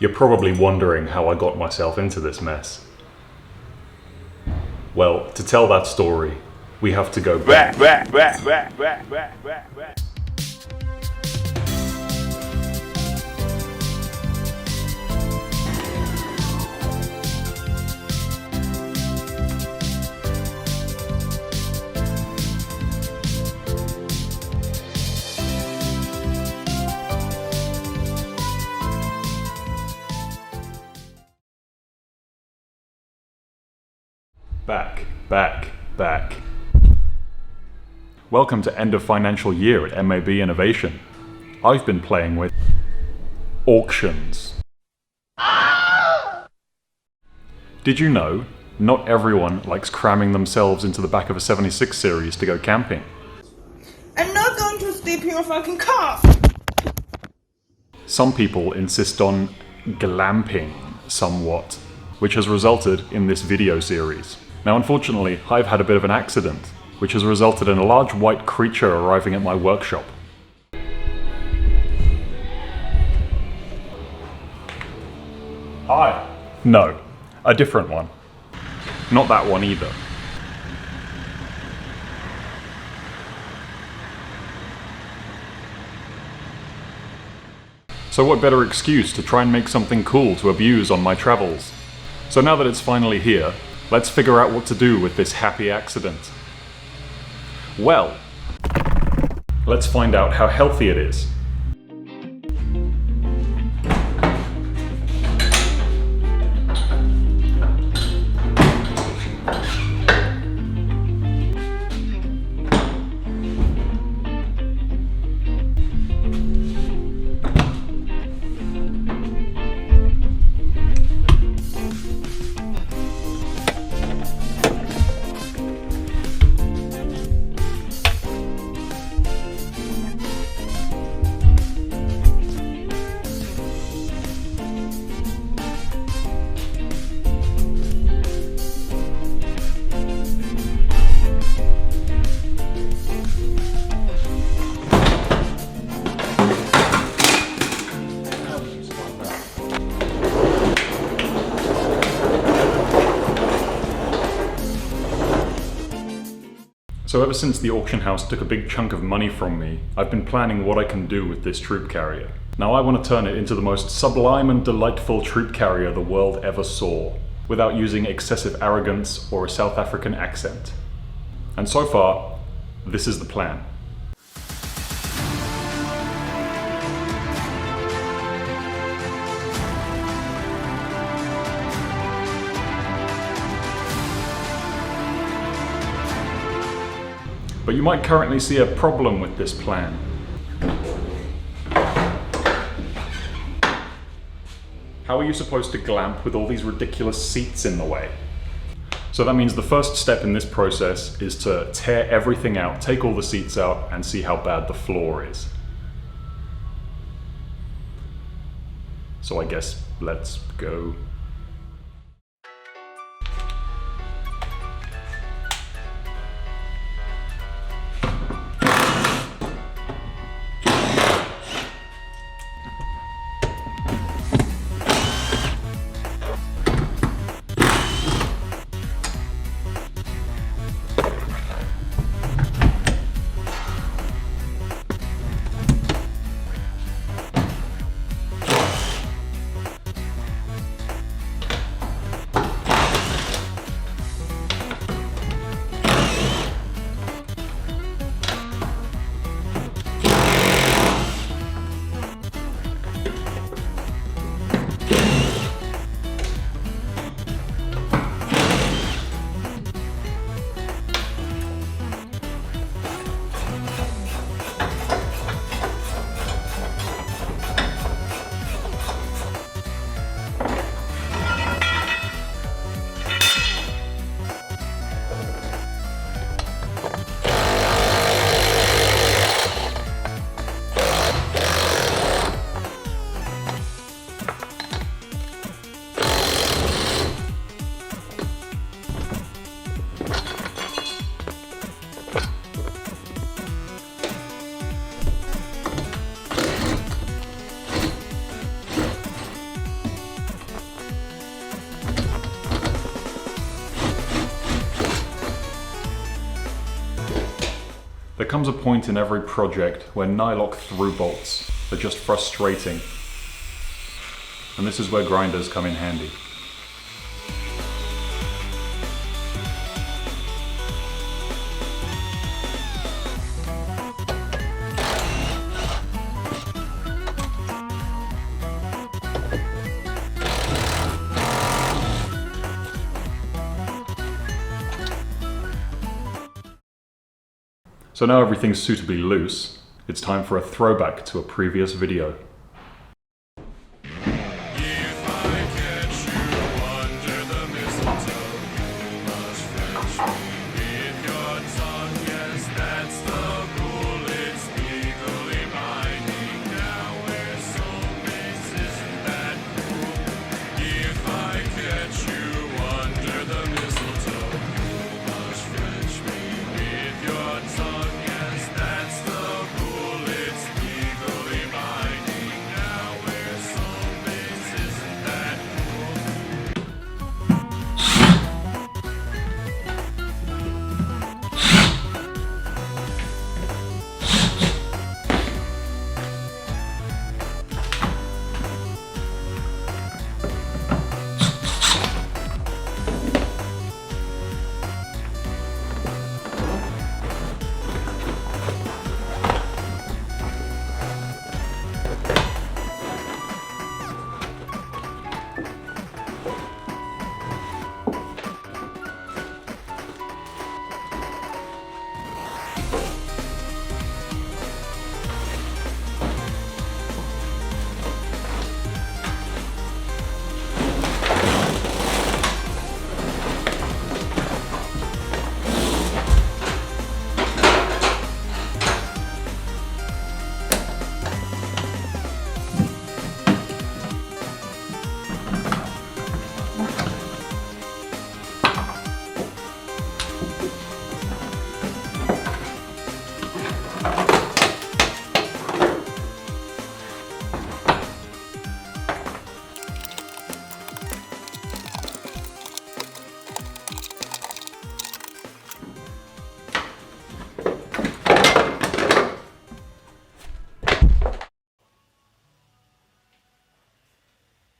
You're probably wondering how I got myself into this mess. Well, to tell that story, we have to go back. Back. Welcome to end of financial year at MAB Innovation. I've been playing with auctions. Did you know not everyone likes cramming themselves into the back of a 76 series to go camping? I'm not going to sleep in your fucking car! Some people insist on glamping somewhat, which has resulted in this video series. Now unfortunately, I've had a bit of an accident, which has resulted in a large white creature arriving at my workshop. Hi. No, a different one. Not that one either. So what better excuse to try and make something cool to abuse on my travels? So now that it's finally here, let's figure out what to do with this happy accident. Well, let's find out how healthy it is. So ever since the auction house took a big chunk of money from me, I've been planning what I can do with this troop carrier. Now I want to turn it into the most sublime and delightful troop carrier the world ever saw, without using excessive arrogance or a South African accent. And so far, this is the plan. But you might currently see a problem with this plan. How are you supposed to glamp with all these ridiculous seats in the way? So that means the first step in this process is to tear everything out, take all the seats out, and see how bad the floor is. So I guess let's go. comes a point in every project where nylock through bolts are just frustrating. And this is where grinders come in handy. So now everything's suitably loose, it's time for a throwback to a previous video.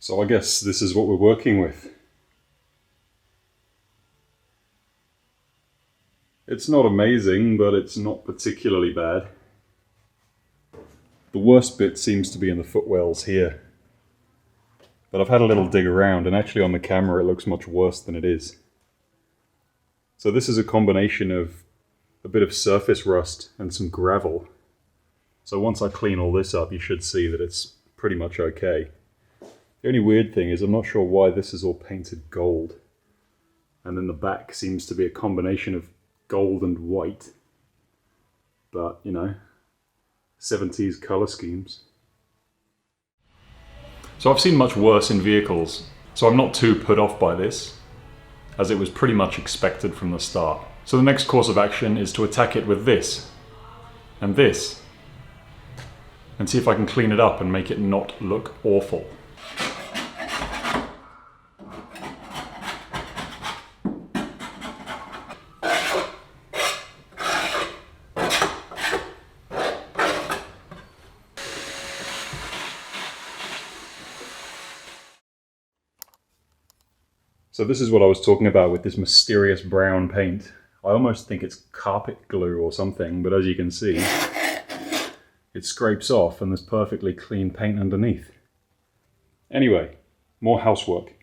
So I guess this is what we're working with. It's not amazing, but it's not particularly bad. The worst bit seems to be in the footwells here. But I've had a little dig around, and actually on the camera it looks much worse than it is. So this is a combination of a bit of surface rust and some gravel. So once I clean all this up, you should see that it's pretty much okay. The only weird thing is I'm not sure why this is all painted gold. And then the back seems to be a combination of gold and white. But, you know, 70s color schemes. So I've seen much worse in vehicles, so I'm not too put off by this, as it was pretty much expected from the start. So the next course of action is to attack it with this, and this, and see if I can clean it up and make it not look awful. So this is what I was talking about with this mysterious brown paint. I almost think it's carpet glue or something, but as you can see, it scrapes off and there's perfectly clean paint underneath. Anyway, more housework.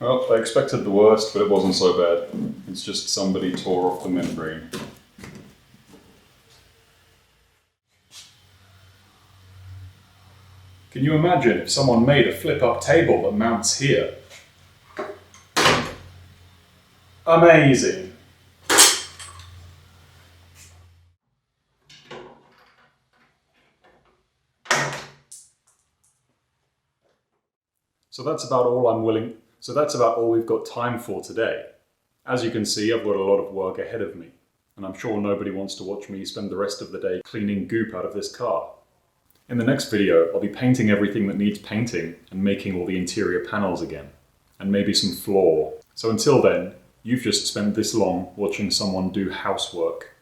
Well, I expected the worst, but it wasn't so bad. It's just somebody tore off the membrane. Can you imagine if someone made a flip-up table that mounts here? Amazing! So that's about all I'm willing... So that's about all we've got time for today. As you can see, I've got a lot of work ahead of me, and I'm sure nobody wants to watch me spend the rest of the day cleaning goop out of this car. In the next video, I'll be painting everything that needs painting and making all the interior panels again, and maybe some floor. So until then, you've just spent this long watching someone do housework.